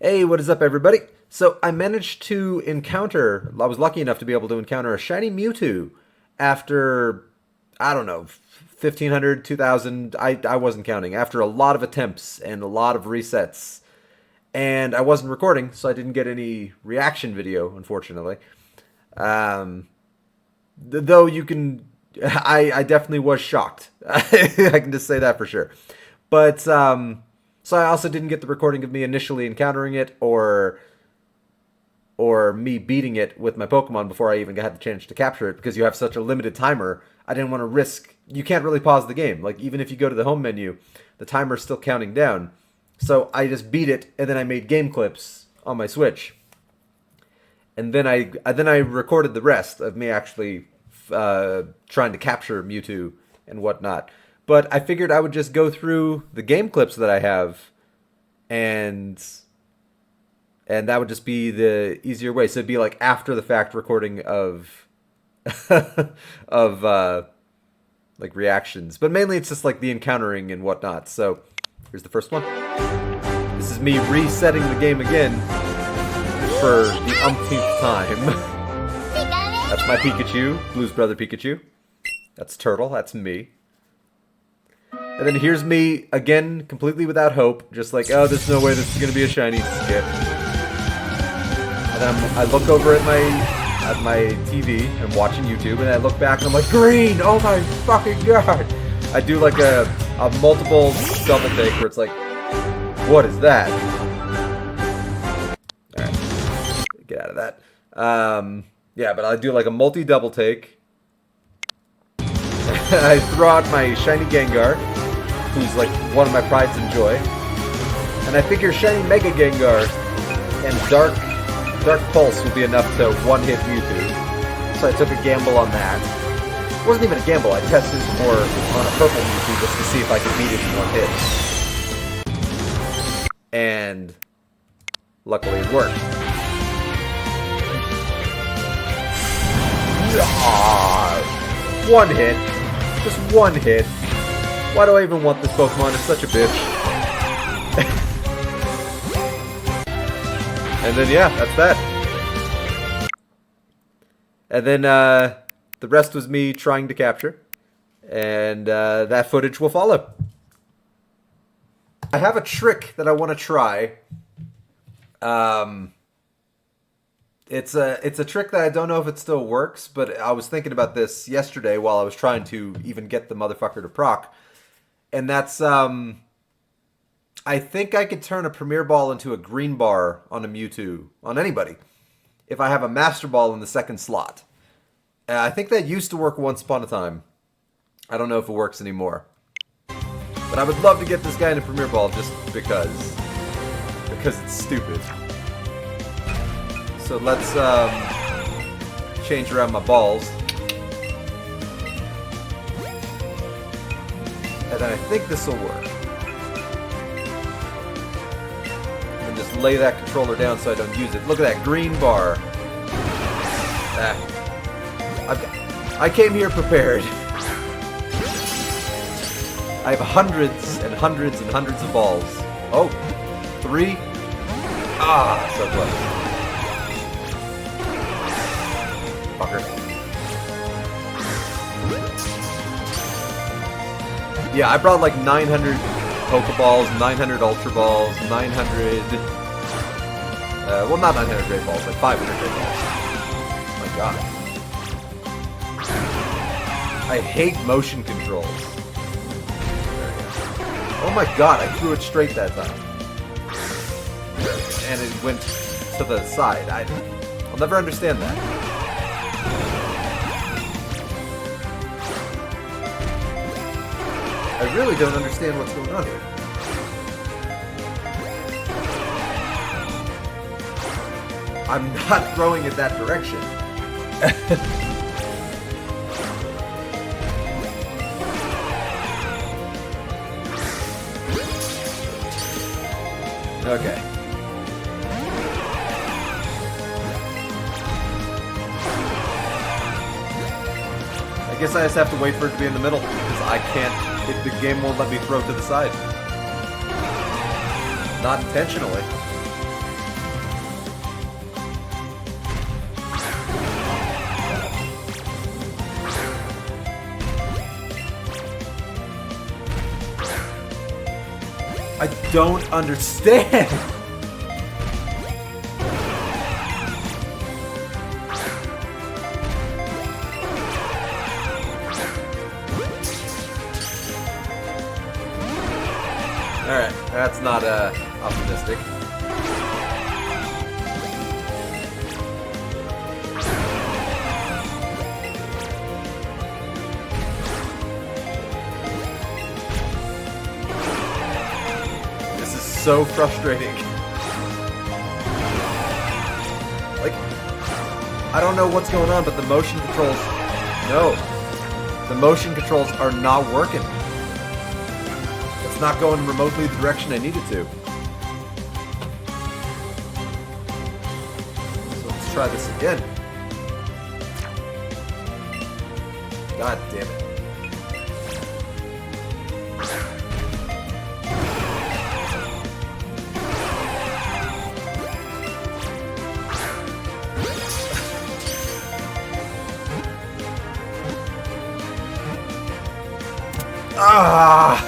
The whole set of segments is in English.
Hey, what is up, everybody? So I managed to encounter, I was lucky enough to be able to encounter a shiny Mewtwo after, I don't know, 1500, 2000, I wasn't counting, after a lot of attempts and a lot of resets. And I wasn't recording, so I didn't get any reaction video, unfortunately. Though you can, I definitely was shocked. I can just say that for sure. But, so I also didn't get the recording of me initially encountering it or me beating it with my Pokemon before I even had the chance to capture it because you have such a limited timer. I didn't want to risk. You can't really pause the game. Like even if you go to the home menu, the timer's still counting down. So I just beat it and then I made game clips on my Switch. And then I recorded the rest of me actually trying to capture Mewtwo and whatnot. But I figured I would just go through the game clips that I have, and that would just be the easier way. So it'd be like after the fact recording of of like reactions, but mainly it's just like the encountering and whatnot. So here's the first one. This is me resetting the game again for the umpteenth time. That's my Pikachu, Blues Brother Pikachu. That's Turtle. That's me. And then here's me, again, completely without hope. Just like, oh, there's no way this is going to be a shiny. Skip. And then I look over at my TV, I'm watching YouTube, and I look back and I'm like, green! Oh my fucking god! I do like a multiple double take where it's like, what is that? Alright. Get out of that. Yeah, but I do like a multi-double take. I throw out my shiny Gengar, who's like one of my prides and joy. And I figure shiny Mega Gengar and Dark Pulse will be enough to one-hit Mewtwo. So I took a gamble on that. It wasn't even a gamble, I tested more on a purple Mewtwo just to see if I could beat it in one hit. And luckily it worked. One hit. Just one hit. Why do I even want this Pokemon? It's such a bitch. And then, yeah, that's that. And then, the rest was me trying to capture. And, that footage will follow. I have a trick that I want to try. It's a trick that I don't know if it still works, but I was thinking about this yesterday while I was trying to even get the motherfucker to proc. And that's, I think I could turn a Premier Ball into a green bar on a Mewtwo, on anybody, if I have a Master Ball in the second slot. I think that used to work once upon a time. I don't know if it works anymore. But I would love to get this guy in a Premier Ball just because it's stupid. So let's change around my balls. And I think this will work. And just lay that controller down so I don't use it. Look at that green bar. I came here prepared. I have hundreds and hundreds and hundreds of balls. Oh, 3. Ah, so close. Fucker. Yeah, I brought like 900 Pokeballs, 900 Ultra Balls, 900... well, not 900 Great Balls, like 500 Great Balls. Oh my god. I hate motion controls. Oh my god, I threw it straight that time. And it went to the side. I'll never understand that. I really don't understand what's going on here. I'm not throwing it that direction. Okay. I guess I just have to wait for it to be in the middle, because I can't... the game won't let me throw to the side. Not intentionally. don't understand. Alright, that's not optimistic. This is so frustrating. Like, I don't know what's going on, but the motion controls... No. The motion controls are not working. It's not going remotely the direction I need it to. So let's try this again. God damn it. Ah!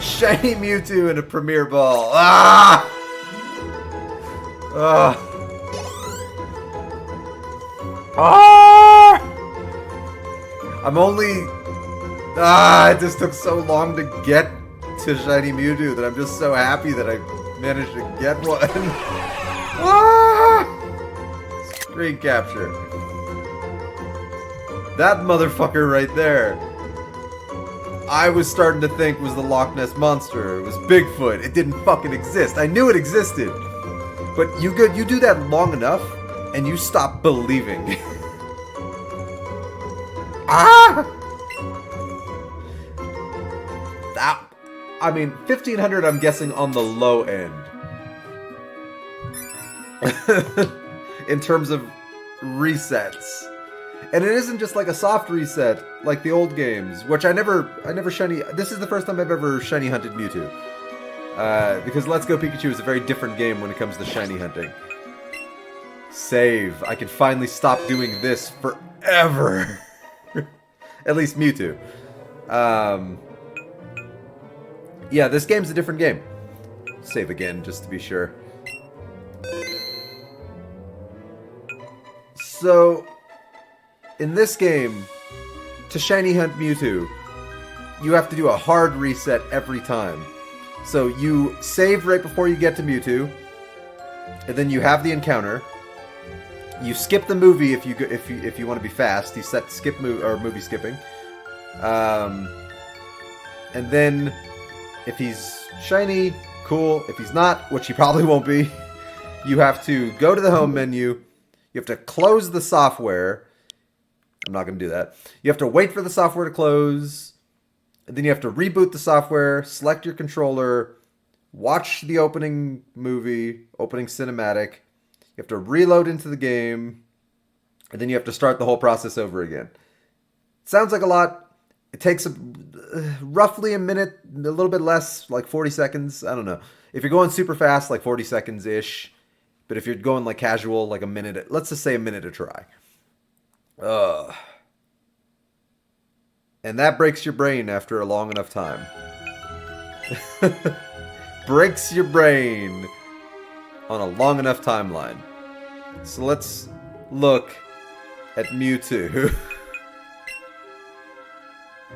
Shiny Mewtwo in a Premier Ball. Ah! Ah! I'm only... it just took so long to get to Shiny Mewtwo that I'm just so happy that I managed to get one. Ah! Screen capture. That motherfucker right there, I was starting to think was the Loch Ness Monster. It was Bigfoot. It didn't fucking exist. I knew it existed. But you do that long enough, and you stop believing. Ah! That, I mean, 1500 I'm guessing on the low end. In terms of resets. And it isn't just like a soft reset, like the old games, which I never shiny... This is the first time I've ever shiny hunted Mewtwo. Because Let's Go Pikachu is a very different game when it comes to shiny hunting. Save. I can finally stop doing this forever. At least Mewtwo. Yeah, this game's a different game. Save again, just to be sure. So... in this game, to shiny hunt Mewtwo, you have to do a hard reset every time. So you save right before you get to Mewtwo, and then you have the encounter. You skip the movie if you want to be fast. You set skip movie skipping. And then if he's shiny, cool. If he's not, which he probably won't be, you have to go to the home menu. You have to close the software. I'm not going to do that. You have to wait for the software to close. And then you have to reboot the software, select your controller, watch the opening movie, opening cinematic. You have to reload into the game. And then you have to start the whole process over again. Sounds like a lot. It takes roughly a minute, a little bit less, like 40 seconds. I don't know. If you're going super fast, like 40 seconds-ish. But if you're going like casual, like a minute, let's just say a minute to try. And that breaks your brain after a long enough time. Breaks your brain on a long enough timeline. So let's look at Mewtwo.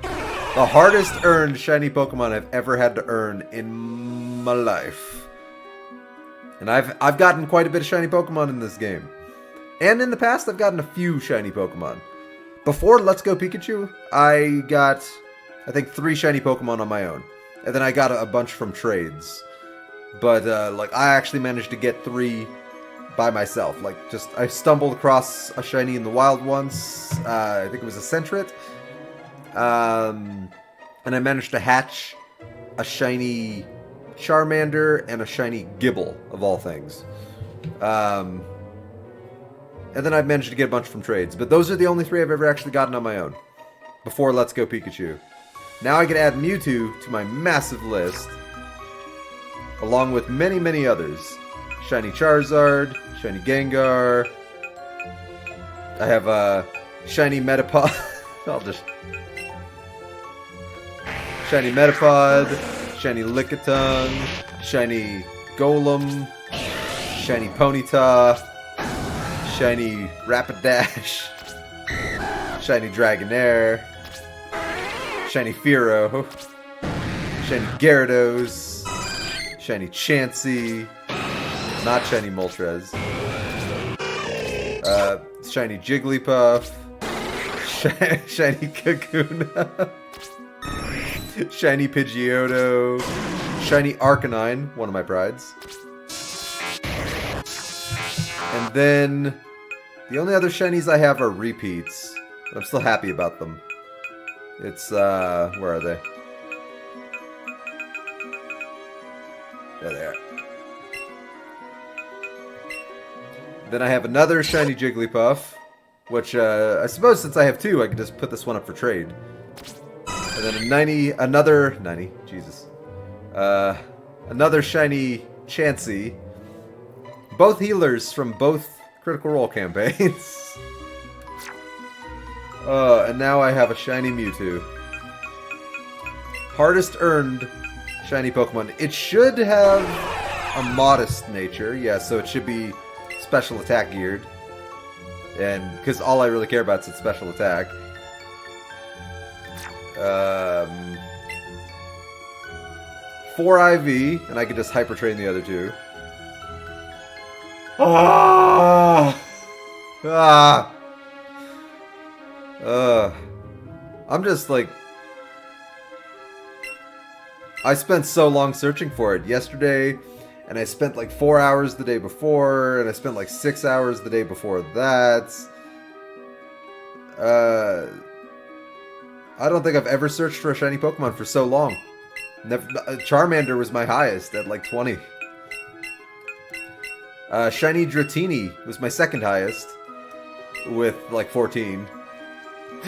The hardest earned shiny Pokemon I've ever had to earn in my life. And I've gotten quite a bit of shiny Pokemon in this game. And in the past, I've gotten a few shiny Pokemon. Before Let's Go Pikachu, I got, I think, 3 shiny Pokemon on my own. And then I got a bunch from trades. But, like, I actually managed to get 3 by myself. Like, just, I stumbled across a shiny in the wild once. I think it was a Sentret. And I managed to hatch a shiny Charmander and a shiny Gibble, of all things. And then I've managed to get a bunch from trades. But those are the only 3 I've ever actually gotten on my own. Before Let's Go Pikachu. Now I can add Mewtwo to my massive list. Along with many, many others. Shiny Charizard. Shiny Gengar. I have a shiny Metapod. I'll just... Shiny Metapod. Shiny Lickitung, Shiny Golem, Shiny Ponyta, Shiny Rapidash, Shiny Dragonair, Shiny Fearow, Shiny Gyarados, Shiny Chansey, not Shiny Moltres, Shiny Jigglypuff, Shiny Kakuna, Shiny Pidgeotto, Shiny Arcanine, one of my prides. And then the only other shinies I have are repeats. But I'm still happy about them. It's, where are they? There they are. Then I have another shiny Jigglypuff, which, I suppose since I have two, I can just put this one up for trade. And then another shiny Chansey. Both healers from both Critical Role campaigns. And now I have a shiny Mewtwo. Hardest earned shiny Pokemon. It should have a modest nature. Yeah, so it should be special attack geared. And because all I really care about is its special attack. 4 IV, and I could just Hyper Train the other two. I'm just like... I spent so long searching for it yesterday, and I spent like 4 hours the day before, and I spent like 6 hours the day before that. I don't think I've ever searched for a shiny Pokemon for so long. Charmander was my highest at like 20. Shiny Dratini was my second highest with like 14.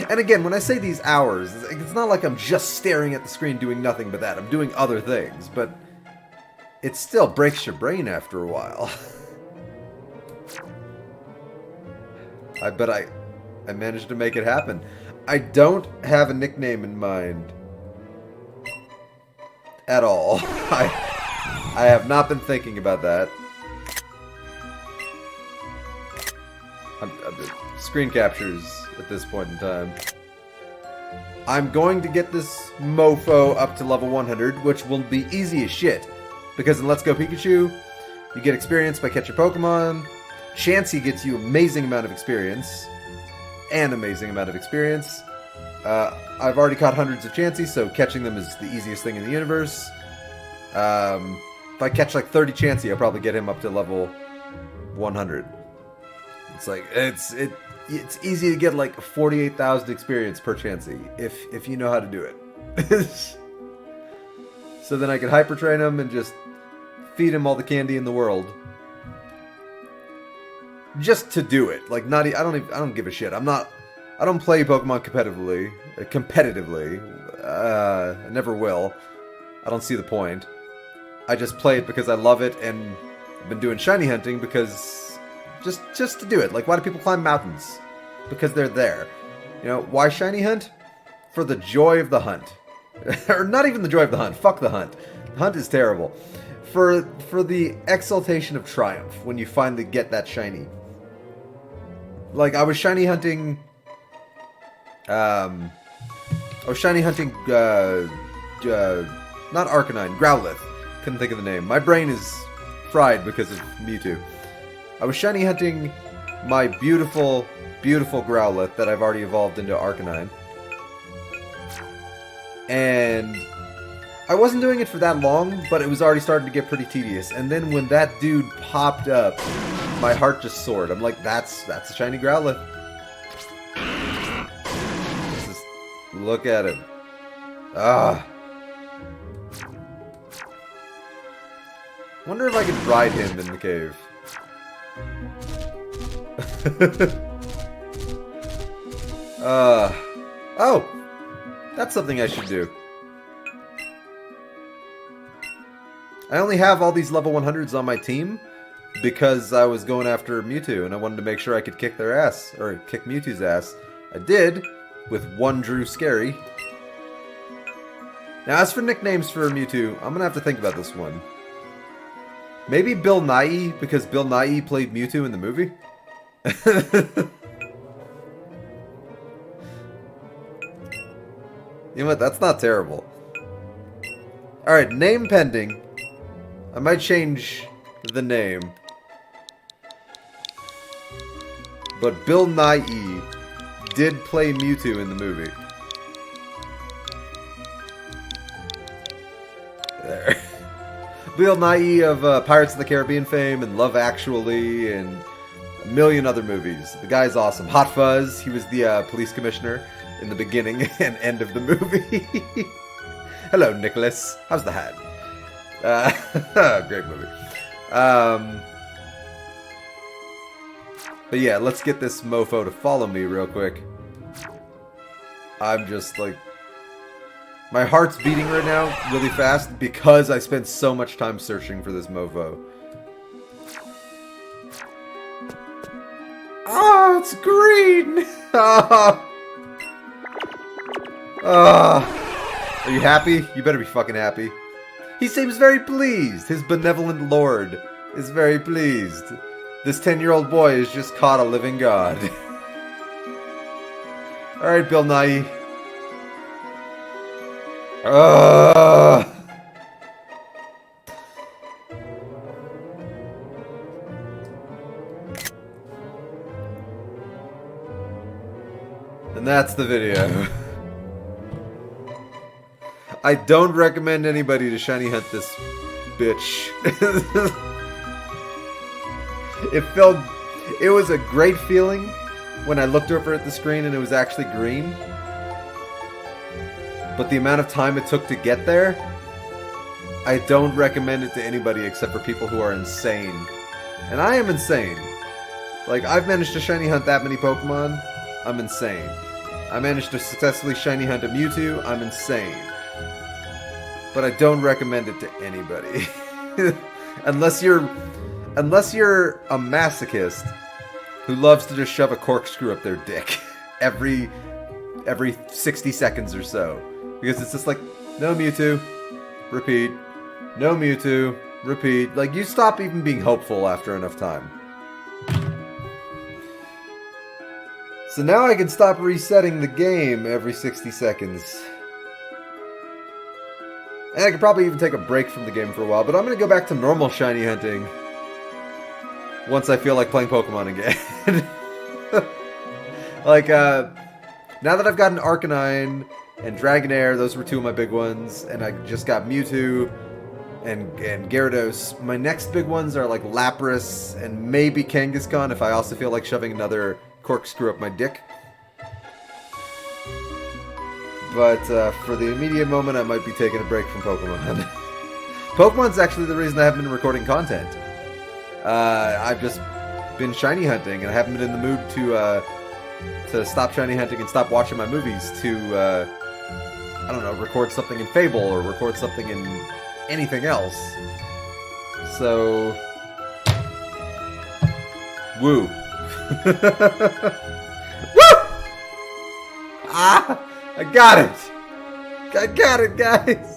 And again, when I say these hours, it's not like I'm just staring at the screen doing nothing but that. I'm doing other things, but it still breaks your brain after a while. But I managed to make it happen. I don't have a nickname in mind at all. I have not been thinking about that. I'm screen captures at this point in time. I'm going to get this mofo up to level 100, which will be easy as shit. Because in Let's Go Pikachu, you get experience by catching Pokemon. Chansey gets you amazing amount of experience. I've already caught hundreds of Chansey, so catching them is the easiest thing in the universe. If I catch like 30 Chansey, I'll probably get him up to level 100. It's like, it's easy to get like 48,000 experience per Chansey, if you know how to do it. So then I could Hyper Train him and just feed him all the candy in the world. Just to do it. Like, I don't give a shit. I don't play Pokemon competitively. I never will. I don't see the point. I just play it because I love it, and I've been doing shiny hunting because just to do it. Like, why do people climb mountains? Because they're there. You know, why shiny hunt? For the joy of the hunt. Or not even the joy of the hunt. Fuck the hunt. The hunt is terrible. For the exaltation of triumph when you finally get that shiny. Like, I was shiny hunting... not Arcanine, Growlithe. Couldn't think of the name. My brain is fried because of Mewtwo. I was shiny hunting my beautiful, beautiful Growlithe that I've already evolved into Arcanine. And I wasn't doing it for that long, but it was already starting to get pretty tedious. And then when that dude popped up, my heart just soared. I'm like, that's a shiny Growlithe. Just look at him. Wonder if I could ride him in the cave. Oh! That's something I should do. I only have all these level 100s on my team because I was going after Mewtwo and I wanted to make sure I could kick their ass, or kick Mewtwo's ass. I did, with one Drew Scary. Now, as for nicknames for Mewtwo, I'm going to have to think about this one. Maybe Bill Nye, because Bill Nye played Mewtwo in the movie? You know what? That's not terrible. Alright, name pending. I might change the name. But Bill Nye did play Mewtwo in the movie. There. Bill Nye of Pirates of the Caribbean fame and Love Actually and a million other movies. The guy's awesome. Hot Fuzz, he was the police commissioner in the beginning and end of the movie. Hello, Nicholas. How's the hat? Great movie. But yeah, let's get this mofo to follow me real quick. I'm just like... My heart's beating right now really fast because I spent so much time searching for this mofo. Oh, it's green! Are you happy? You better be fucking happy. He seems very pleased. His benevolent lord is very pleased. This 10-year-old boy has just caught a living god. Alright, Bill Nye. And that's the video. I don't recommend anybody to shiny hunt this bitch. It was a great feeling when I looked over at the screen and it was actually green. But the amount of time it took to get there, I don't recommend it to anybody except for people who are insane. And I am insane. Like, I've managed to shiny hunt that many Pokemon, I'm insane. I managed to successfully shiny hunt a Mewtwo, I'm insane. But I don't recommend it to anybody. unless you're a masochist who loves to just shove a corkscrew up their dick every 60 seconds or so. Because it's just like, no Mewtwo, repeat, no Mewtwo, repeat. Like, you stop even being hopeful after enough time. So now I can stop resetting the game every 60 seconds. And I could probably even take a break from the game for a while, but I'm going to go back to normal shiny hunting once I feel like playing Pokemon again. Like, now that I've gotten Arcanine and Dragonair, those were two of my big ones, and I just got Mewtwo and Gyarados. My next big ones are like Lapras and maybe Kangaskhan if I also feel like shoving another corkscrew up my dick. But for the immediate moment, I might be taking a break from Pokemon. Pokemon's actually the reason I haven't been recording content. I've just been shiny hunting, and I haven't been in the mood to stop shiny hunting and stop watching my movies to, I don't know, record something in Fable or record something in anything else. So, woo. Woo! Ah! I got it! I got it, guys!